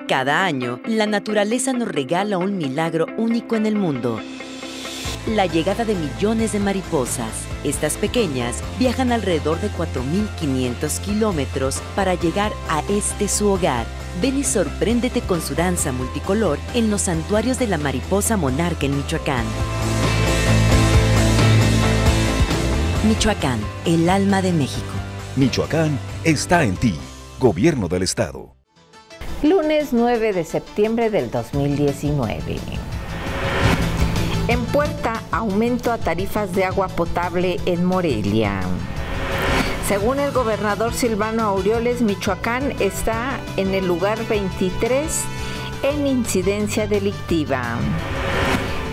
Cada año, la naturaleza nos regala un milagro único en el mundo. La llegada de millones de mariposas. Estas pequeñas viajan alrededor de 4.500 kilómetros para llegar a su hogar. Ven y sorpréndete con su danza multicolor en los santuarios de la mariposa monarca en Michoacán. Michoacán, el alma de México. Michoacán está en ti. Gobierno del Estado. Lunes 9 de septiembre del 2019. En puerta, aumento a tarifas de agua potable en Morelia. Según el gobernador Silvano Aureoles, Michoacán está en el lugar 23 en incidencia delictiva.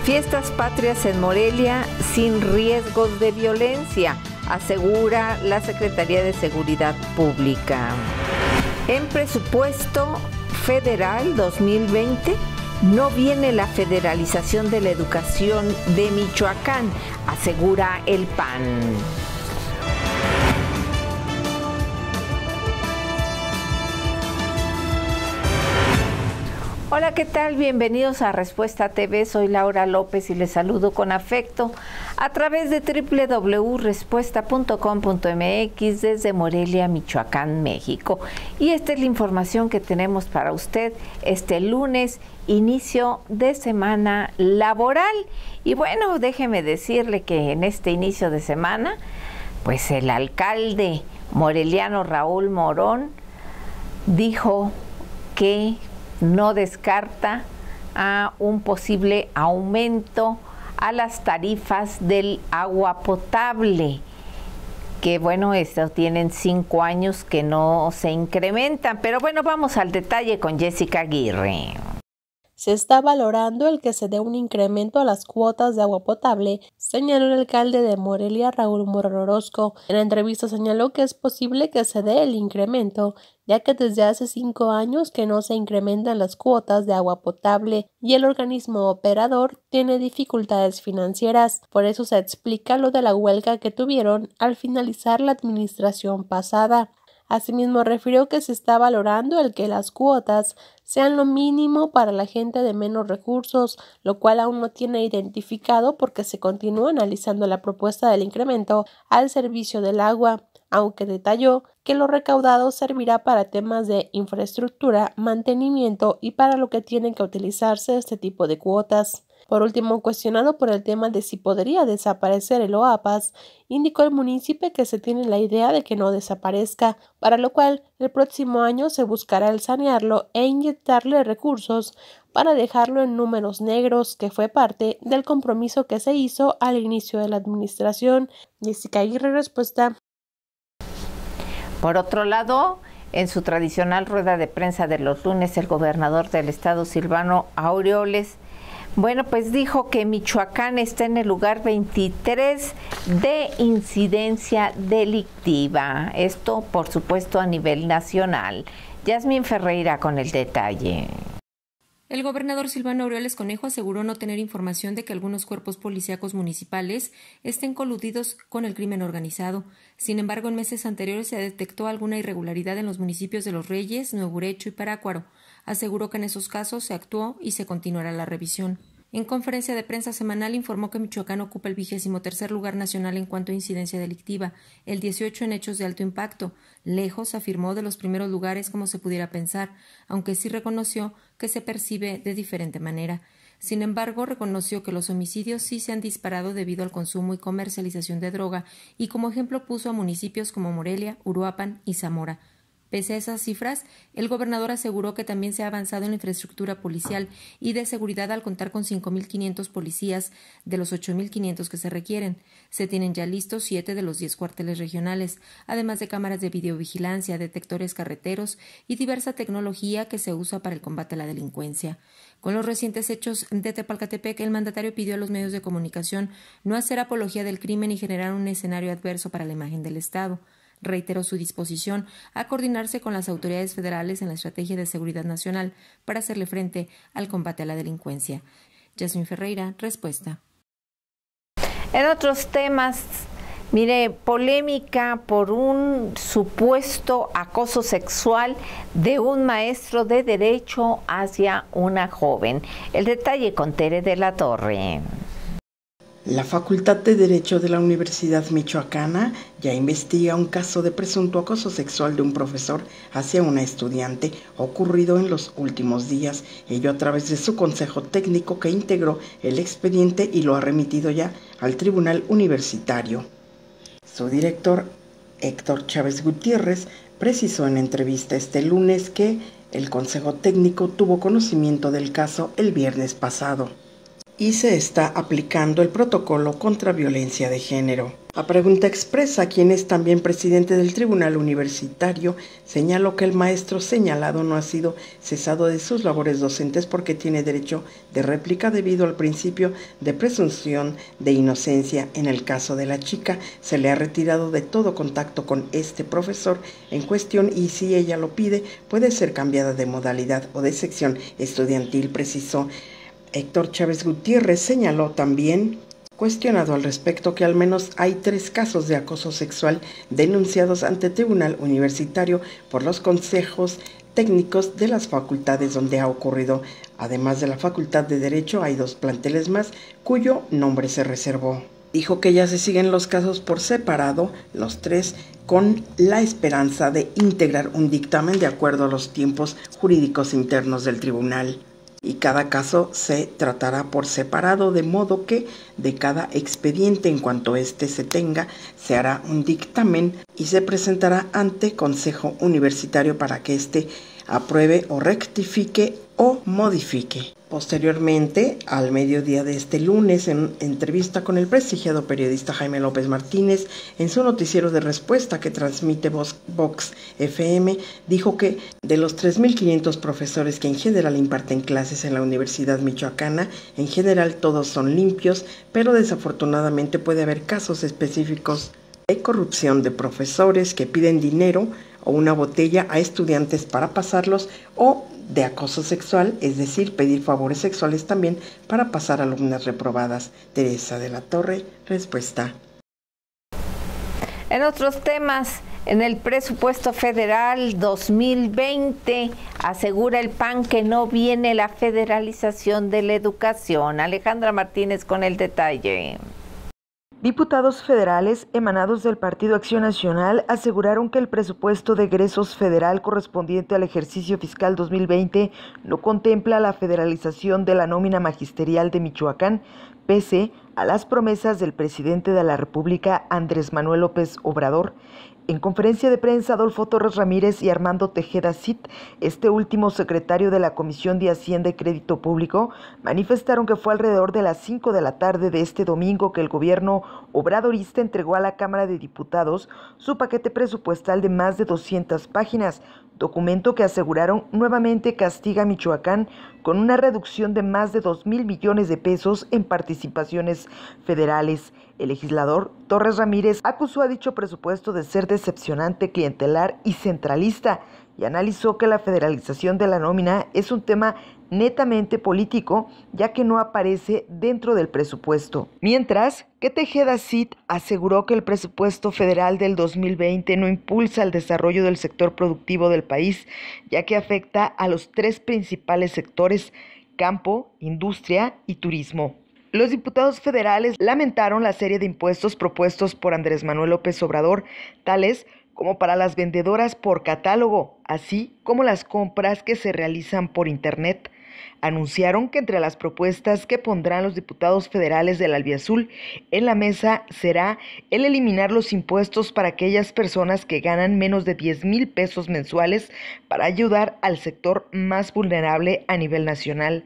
Fiestas patrias en Morelia sin riesgos de violencia, asegura la Secretaría de Seguridad Pública. En presupuesto federal 2020 no viene la federalización de la educación de Michoacán, asegura el PAN. Hola, ¿qué tal? Bienvenidos a Respuesta TV. Soy Laura López y les saludo con afecto a través de www.respuesta.com.mx desde Morelia, Michoacán, México. Y esta es la información que tenemos para usted este lunes, inicio de semana laboral. Y bueno, déjeme decirle que en este inicio de semana, pues el alcalde moreliano Raúl Morón dijo que no descarta a un posible aumento a las tarifas del agua potable, que bueno, esto tienen 5 años que no se incrementan, pero bueno, vamos al detalle con Jessica Aguirre. Se está valorando el que se dé un incremento a las cuotas de agua potable, señaló el alcalde de Morelia, Raúl Morón Orozco. En la entrevista señaló que es posible que se dé el incremento, ya que desde hace 5 años que no se incrementan las cuotas de agua potable y el organismo operador tiene dificultades financieras. Por eso se explica lo de la huelga que tuvieron al finalizar la administración pasada. Asimismo, refirió que se está valorando el que las cuotas sean lo mínimo para la gente de menos recursos, lo cual aún no tiene identificado porque se continúa analizando la propuesta del incremento al servicio del agua, aunque detalló que lo recaudado servirá para temas de infraestructura, mantenimiento y para lo que tienen que utilizarse este tipo de cuotas. Por último, cuestionado por el tema de si podría desaparecer el OAPAS, indicó el municipio que se tiene la idea de que no desaparezca, para lo cual el próximo año se buscará el sanearlo e inyectarle recursos para dejarlo en números negros, que fue parte del compromiso que se hizo al inicio de la administración. Jessica Aguirre, Respuesta. Por otro lado, en su tradicional rueda de prensa de los lunes, el gobernador del estado, Silvano Aureoles, bueno, pues dijo que Michoacán está en el lugar 23 de incidencia delictiva. Esto, por supuesto, a nivel nacional. Yasmín Ferreira con el detalle. El gobernador Silvano Aureoles Conejo aseguró no tener información de que algunos cuerpos policíacos municipales estén coludidos con el crimen organizado. Sin embargo, en meses anteriores se detectó alguna irregularidad en los municipios de Los Reyes, Nuevo Urecho y Parácuaro. Aseguró que en esos casos se actuó y se continuará la revisión. En conferencia de prensa semanal informó que Michoacán ocupa el 23º lugar nacional en cuanto a incidencia delictiva, el 18 en hechos de alto impacto, lejos, afirmó, de los primeros lugares como se pudiera pensar, aunque sí reconoció que se percibe de diferente manera. Sin embargo, reconoció que los homicidios sí se han disparado debido al consumo y comercialización de droga y como ejemplo puso a municipios como Morelia, Uruapan y Zamora. Pese a esas cifras, el gobernador aseguró que también se ha avanzado en la infraestructura policial y de seguridad al contar con 5.500 policías de los 8.500 que se requieren. Se tienen ya listos 7 de los 10 cuarteles regionales, además de cámaras de videovigilancia, detectores carreteros y diversa tecnología que se usa para el combate a la delincuencia. Con los recientes hechos de Tepalcatepec, el mandatario pidió a los medios de comunicación no hacer apología del crimen y generar un escenario adverso para la imagen del Estado. Reiteró su disposición a coordinarse con las autoridades federales en la estrategia de seguridad nacional para hacerle frente al combate a la delincuencia. Yasmín Ferreira, Respuesta. En otros temas, Mire, polémica por un supuesto acoso sexual de un maestro de Derecho hacia una joven. El detalle con Tere de la Torre. La Facultad de Derecho de la Universidad Michoacana ya investiga un caso de presunto acoso sexual de un profesor hacia una estudiante ocurrido en los últimos días, ello a través de su consejo técnico que integró el expediente y lo ha remitido ya al Tribunal Universitario. Su director, Héctor Chávez Gutiérrez, precisó en entrevista este lunes que el consejo técnico tuvo conocimiento del caso el viernes pasado y se está aplicando el protocolo contra violencia de género. A pregunta expresa, quien es también presidente del Tribunal Universitario, señaló que el maestro señalado no ha sido cesado de sus labores docentes porque tiene derecho de réplica debido al principio de presunción de inocencia. En el caso de la chica, se le ha retirado de todo contacto con este profesor en cuestión y si ella lo pide, puede ser cambiada de modalidad o de sección estudiantil, precisó. Héctor Chávez Gutiérrez señaló también, cuestionado al respecto, que al menos hay 3 casos de acoso sexual denunciados ante Tribunal Universitario por los consejos técnicos de las facultades donde ha ocurrido. Además de la Facultad de Derecho, hay 2 planteles más cuyo nombre se reservó. Dijo que ya se siguen los casos por separado, los 3, con la esperanza de integrar un dictamen de acuerdo a los tiempos jurídicos internos del tribunal. Y cada caso se tratará por separado, de modo que de cada expediente, en cuanto éste se tenga, se hará un dictamen y se presentará ante Consejo Universitario para que éste apruebe o rectifique o modifique. Posteriormente, al mediodía de este lunes, en entrevista con el prestigiado periodista Jaime López Martínez, en su noticiero de respuesta que transmite Vox FM, dijo que de los 3.500 profesores que en general imparten clases en la Universidad Michoacana, en general todos son limpios, pero desafortunadamente puede haber casos específicos de corrupción de profesores que piden dinero o una botella a estudiantes para pasarlos, o de acoso sexual, es decir, pedir favores sexuales también para pasar alumnas reprobadas. Teresa de la Torre, respuesta. En otros temas, en el presupuesto federal 2020 asegura el PAN que no viene la federalización de la educación. Alejandra Martínez con el detalle. Diputados federales emanados del Partido Acción Nacional aseguraron que el presupuesto de egresos federal correspondiente al ejercicio fiscal 2020 no contempla la federalización de la nómina magisterial de Michoacán, pese a las promesas del presidente de la República, Andrés Manuel López Obrador. En conferencia de prensa, Adolfo Torres Ramírez y Armando Tejeda Cid, este último secretario de la Comisión de Hacienda y Crédito Público, manifestaron que fue alrededor de las 5 de la tarde de este domingo que el gobierno obradorista entregó a la Cámara de Diputados su paquete presupuestal de más de 200 páginas, documento que aseguraron nuevamente castiga a Michoacán con una reducción de más de 2,000 millones de pesos en participaciones federales. El legislador Torres Ramírez acusó a dicho presupuesto de ser decepcionante, clientelar y centralista, y analizó que la federalización de la nómina es un tema netamente político, ya que no aparece dentro del presupuesto. Mientras que Tejeda Cid aseguró que el presupuesto federal del 2020 no impulsa el desarrollo del sector productivo del país, ya que afecta a los 3 principales sectores: campo, industria y turismo. Los diputados federales lamentaron la serie de impuestos propuestos por Andrés Manuel López Obrador, tales como para las vendedoras por catálogo, así como las compras que se realizan por internet. Anunciaron que entre las propuestas que pondrán los diputados federales del Albiazul en la mesa será el eliminar los impuestos para aquellas personas que ganan menos de 10,000 pesos mensuales para ayudar al sector más vulnerable a nivel nacional.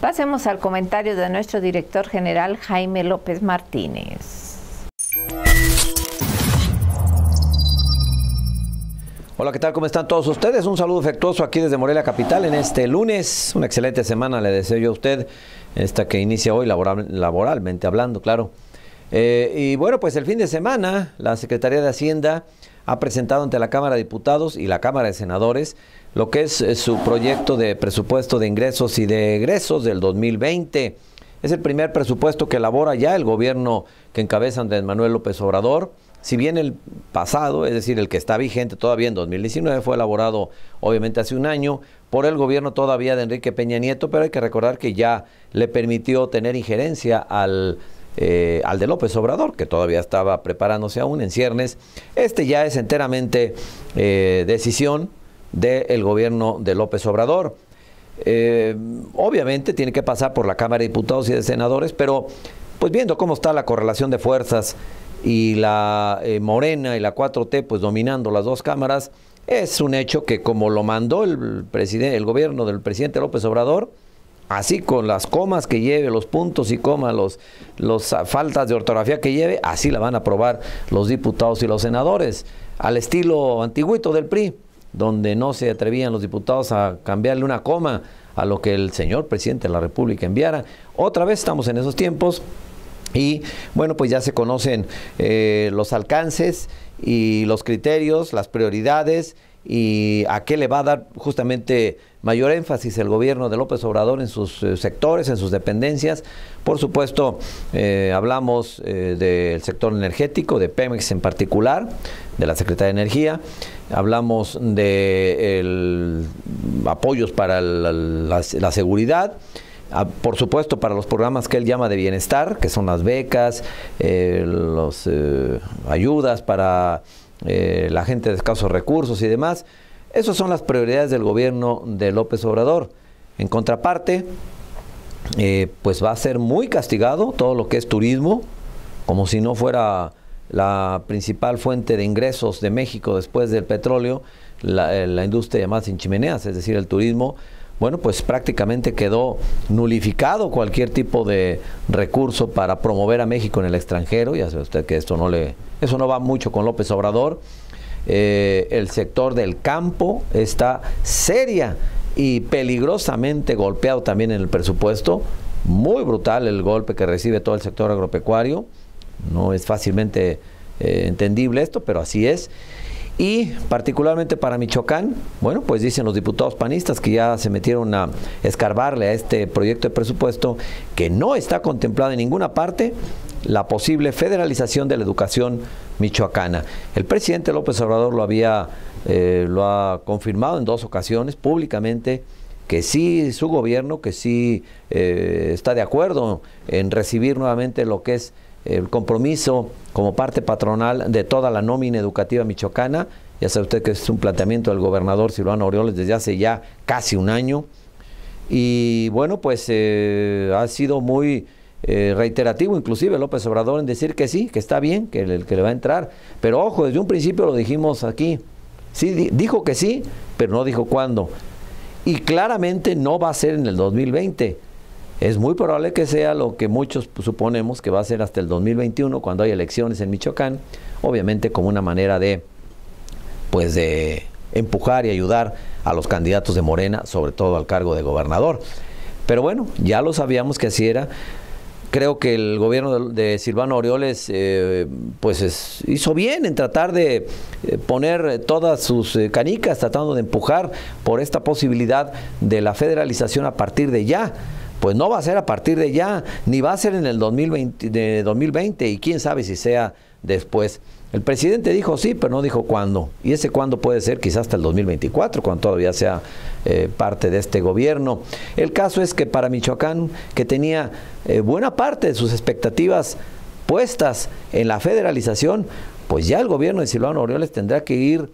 Pasemos al comentario de nuestro director general, Jaime López Martínez. Hola, ¿qué tal? ¿Cómo están todos ustedes? Un saludo afectuoso aquí desde Morelia Capital en este lunes. Una excelente semana le deseo yo a usted, esta que inicia hoy laboralmente hablando, claro. Y bueno, pues el fin de semana la Secretaría de Hacienda ha presentado ante la Cámara de Diputados y la Cámara de Senadores lo que es su proyecto de presupuesto de ingresos y de egresos del 2020. Es el primer presupuesto que elabora ya el gobierno que encabeza Andrés Manuel López Obrador. Si bien el pasado, es decir, el que está vigente todavía en 2019, fue elaborado obviamente hace un año por el gobierno todavía de Enrique Peña Nieto, pero hay que recordar que ya le permitió tener injerencia al de López Obrador, que todavía estaba preparándose aún en ciernes. Este ya es enteramente decisión del gobierno de López Obrador. Obviamente tiene que pasar por la Cámara de Diputados y de Senadores, pero pues viendo cómo está la correlación de fuerzas y la Morena y la 4T pues dominando las dos cámaras, es un hecho que como lo mandó el gobierno del presidente López Obrador, así con las comas que lleve, los puntos y comas, los faltas de ortografía que lleve, así la van a aprobar los diputados y los senadores, al estilo antiguito del PRI, donde no se atrevían los diputados a cambiarle una coma a lo que el señor presidente de la República enviara. Otra vez estamos en esos tiempos y bueno, pues ya se conocen los alcances y los criterios, las prioridades y a qué le va a dar justamente mayor énfasis el gobierno de López Obrador en sus sectores, en sus dependencias. Por supuesto, hablamos del sector energético, de Pemex en particular, de la Secretaría de Energía, hablamos de apoyos para la seguridad, por supuesto para los programas que él llama de bienestar, que son las becas, ayudas para la gente de escasos recursos y demás. Esas son las prioridades del gobierno de López Obrador. En contraparte, pues va a ser muy castigado todo lo que es turismo, como si no fuera la principal fuente de ingresos de México después del petróleo, la industria llamada sin chimeneas, es decir, el turismo. Bueno, pues prácticamente quedó nulificado cualquier tipo de recurso para promover a México en el extranjero. Ya sabe usted que eso no va mucho con López Obrador. El sector del campo está seria y peligrosamente golpeado también en el presupuesto. Muy brutal el golpe que recibe todo el sector agropecuario. No es fácilmente entendible esto, pero así es. Y particularmente para Michoacán, bueno, pues dicen los diputados panistas que ya se metieron a escarbarle a este proyecto de presupuesto que no está contemplado en ninguna parte la posible federalización de la educación michoacana. El presidente López Obrador lo ha confirmado en 2 ocasiones públicamente, que sí, su gobierno, que sí está de acuerdo en recibir nuevamente lo que es el compromiso como parte patronal de toda la nómina educativa michoacana. Ya sabe usted que es un planteamiento del gobernador Silvano Aureoles desde hace ya casi un año. Y bueno, pues ha sido muy reiterativo inclusive López Obrador en decir que sí, que está bien, que le va a entrar. Pero ojo, desde un principio lo dijimos aquí. Sí, dijo que sí, pero no dijo cuándo. Y claramente no va a ser en el 2020. Es muy probable que sea lo que muchos suponemos que va a ser hasta el 2021, cuando hay elecciones en Michoacán, obviamente como una manera de empujar y ayudar a los candidatos de Morena, sobre todo al cargo de gobernador. Pero bueno, ya lo sabíamos que así era. Creo que el gobierno de Silvano Aureoles hizo bien en tratar de poner todas sus canicas, tratando de empujar por esta posibilidad de la federalización a partir de ya. Pues no va a ser a partir de ya, ni va a ser en el 2020, y quién sabe si sea después. El presidente dijo sí, pero no dijo cuándo. Y ese cuándo puede ser quizás hasta el 2024, cuando todavía sea parte de este gobierno. El caso es que para Michoacán, que tenía buena parte de sus expectativas puestas en la federalización, pues ya el gobierno de Silvano Aureoles tendrá que ir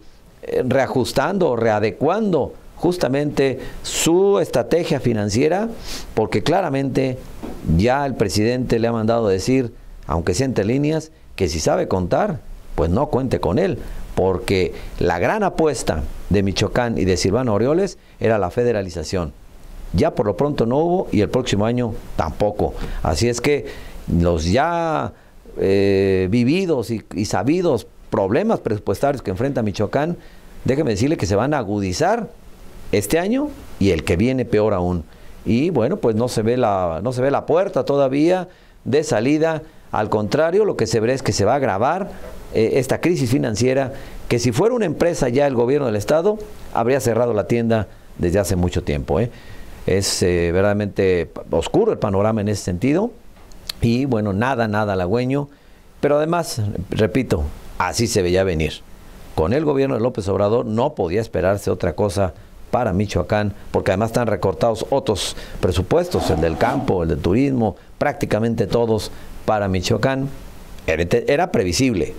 reajustando o readecuando justamente su estrategia financiera, porque claramente ya el presidente le ha mandado decir, aunque sea entre líneas, que si sabe contar, pues no cuente con él, porque la gran apuesta de Michoacán y de Silvano Aureoles era la federalización. Ya por lo pronto no hubo y el próximo año tampoco. Así es que los ya vividos y sabidos problemas presupuestarios que enfrenta Michoacán, déjeme decirle que se van a agudizar este año y el que viene peor aún. Y bueno, pues no se ve la puerta todavía de salida. Al contrario, lo que se ve es que se va a agravar esta crisis financiera, que si fuera una empresa ya el gobierno del estado habría cerrado la tienda desde hace mucho tiempo. Es verdaderamente oscuro el panorama en ese sentido. Y bueno, nada halagüeño. Pero además, repito, así se veía venir. Con el gobierno de López Obrador no podía esperarse otra cosa para Michoacán, porque además están recortados otros presupuestos, el del campo, el del turismo, prácticamente todos para Michoacán. Era previsible,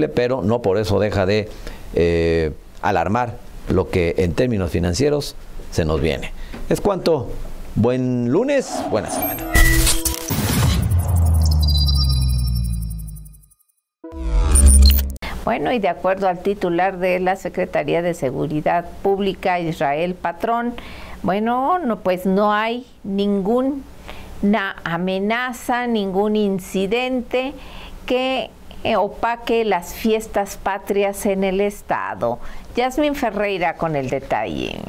pero no por eso deja de alarmar lo que en términos financieros se nos viene. Es cuanto. Buen lunes, buena semana. Bueno, y de acuerdo al titular de la Secretaría de Seguridad Pública, Israel Patrón, bueno, pues no hay ninguna amenaza, ningún incidente que opaque las fiestas patrias en el estado. Yasmín Ferreira con el detalle.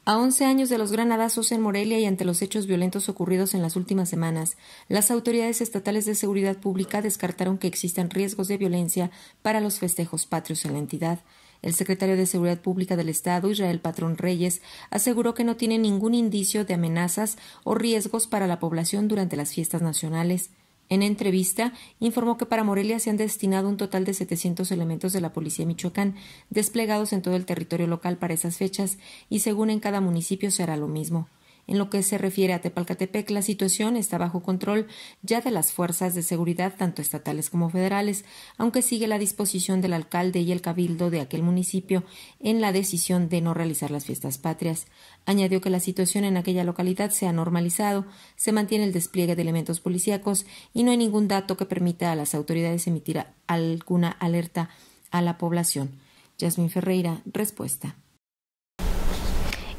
A 11 años de los granadazos en Morelia y ante los hechos violentos ocurridos en las últimas semanas, las autoridades estatales de seguridad pública descartaron que existan riesgos de violencia para los festejos patrios en la entidad. El secretario de Seguridad Pública del Estado, Israel Patrón Reyes, aseguró que no tiene ningún indicio de amenazas o riesgos para la población durante las fiestas nacionales. En entrevista, informó que para Morelia se han destinado un total de 700 elementos de la Policía Michoacán, desplegados en todo el territorio local para esas fechas, y según en cada municipio se hará lo mismo. En lo que se refiere a Tepalcatepec, la situación está bajo control ya de las fuerzas de seguridad, tanto estatales como federales, aunque sigue la disposición del alcalde y el cabildo de aquel municipio en la decisión de no realizar las fiestas patrias. Añadió que la situación en aquella localidad se ha normalizado, se mantiene el despliegue de elementos policíacos y no hay ningún dato que permita a las autoridades emitir alguna alerta a la población. Yasmín Ferreira, respuesta.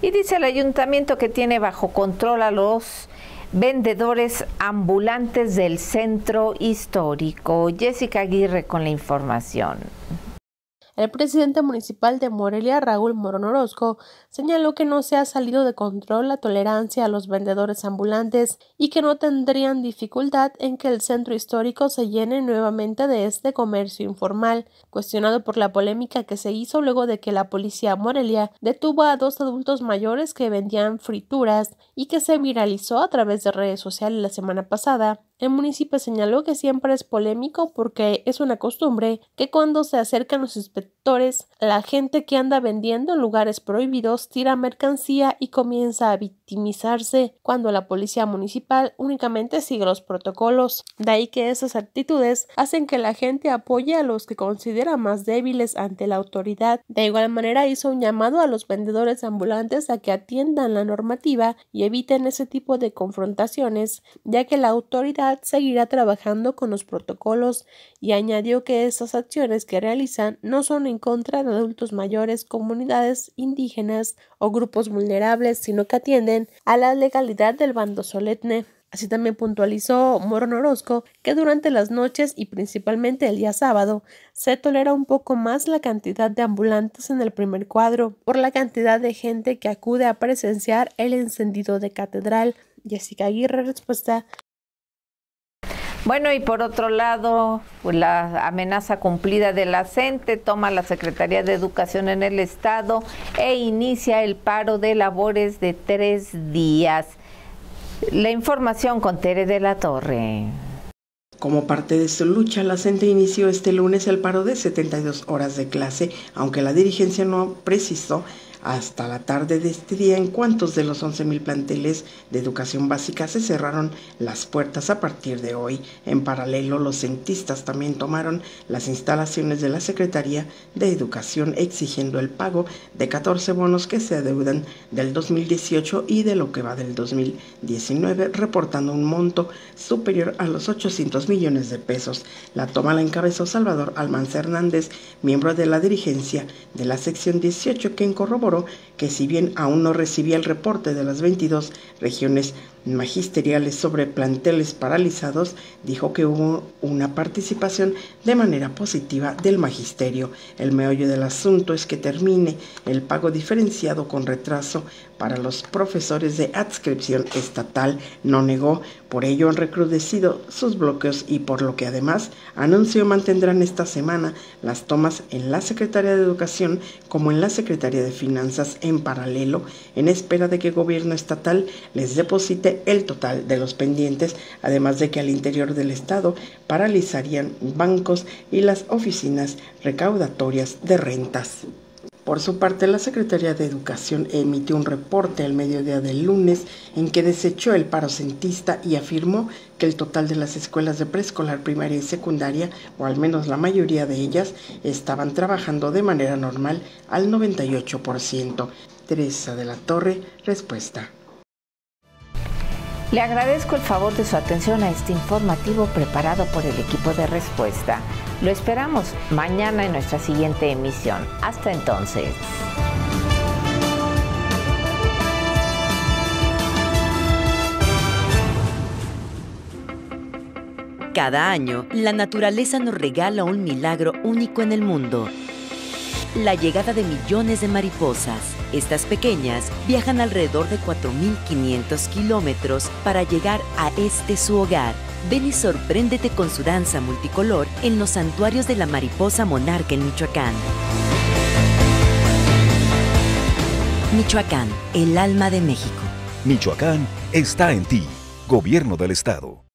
Y dice el ayuntamiento que tiene bajo control a los vendedores ambulantes del centro histórico. Jessica Aguirre con la información. El presidente municipal de Morelia, Raúl Morón Orozco, señaló que no se ha salido de control la tolerancia a los vendedores ambulantes y que no tendrían dificultad en que el centro histórico se llene nuevamente de este comercio informal. Cuestionado por la polémica que se hizo luego de que la policía Morelia detuvo a 2 adultos mayores que vendían frituras y que se viralizó a través de redes sociales la semana pasada, el municipio señaló que siempre es polémico porque es una costumbre que cuando se acercan los inspectores, la gente que anda vendiendo en lugares prohibidos tira mercancía y comienza a victimizarse cuando la policía municipal únicamente sigue los protocolos. De ahí que esas actitudes hacen que la gente apoye a los que considera más débiles ante la autoridad. De igual manera hizo un llamado a los vendedores ambulantes a que atiendan la normativa y eviten ese tipo de confrontaciones, ya que la autoridad seguirá trabajando con los protocolos, y añadió que esas acciones que realizan no son en contra de adultos mayores, comunidades indígenas o grupos vulnerables, sino que atienden a la legalidad del bando solemne. Así también puntualizó Morón Orozco que durante las noches y principalmente el día sábado se tolera un poco más la cantidad de ambulantes en el primer cuadro por la cantidad de gente que acude a presenciar el encendido de catedral. Jessica Aguirre, respuesta. Bueno, y por otro lado, pues la amenaza cumplida de la CENTE toma la Secretaría de Educación en el Estado e inicia el paro de labores de 3 días. La información con Tere de la Torre. Como parte de su lucha, la CENTE inició este lunes el paro de 72 horas de clase, aunque la dirigencia no precisó hasta la tarde de este día en cuántos de los 11,000 planteles de educación básica se cerraron las puertas a partir de hoy. En paralelo, los centistas también tomaron las instalaciones de la Secretaría de Educación exigiendo el pago de 14 bonos que se adeudan del 2018 y de lo que va del 2019, reportando un monto superior a los 800 millones de pesos. La toma la encabezó Salvador Almanza Hernández, miembro de la dirigencia de la sección 18, quien corroboró que si bien aún no recibía el reporte de las 22 regiones magisteriales sobre planteles paralizados, dijo que hubo una participación de manera positiva del magisterio. El meollo del asunto es que termine el pago diferenciado con retraso para los profesores de adscripción estatal, no negó. Por ello han recrudecido sus bloqueos y por lo que además anunció mantendrán esta semana las tomas en la Secretaría de Educación como en la Secretaría de Finanzas en paralelo, en espera de que el gobierno estatal les deposite el total de los pendientes, además de que al interior del estado paralizarían bancos y las oficinas recaudatorias de rentas. Por su parte, la Secretaría de Educación emitió un reporte al mediodía del lunes en que desechó el paro centista y afirmó que el total de las escuelas de preescolar, primaria y secundaria, o al menos la mayoría de ellas, estaban trabajando de manera normal al 98%. Teresa de la Torre, respuesta. Le agradezco el favor de su atención a este informativo preparado por el equipo de Respuesta. Lo esperamos mañana en nuestra siguiente emisión. Hasta entonces. Cada año, la naturaleza nos regala un milagro único en el mundo. La llegada de millones de mariposas. Estas pequeñas viajan alrededor de 4.500 kilómetros para llegar a su hogar. Ven y sorpréndete con su danza multicolor en los santuarios de la mariposa monarca en Michoacán. Michoacán, el alma de México. Michoacán está en ti. Gobierno del Estado.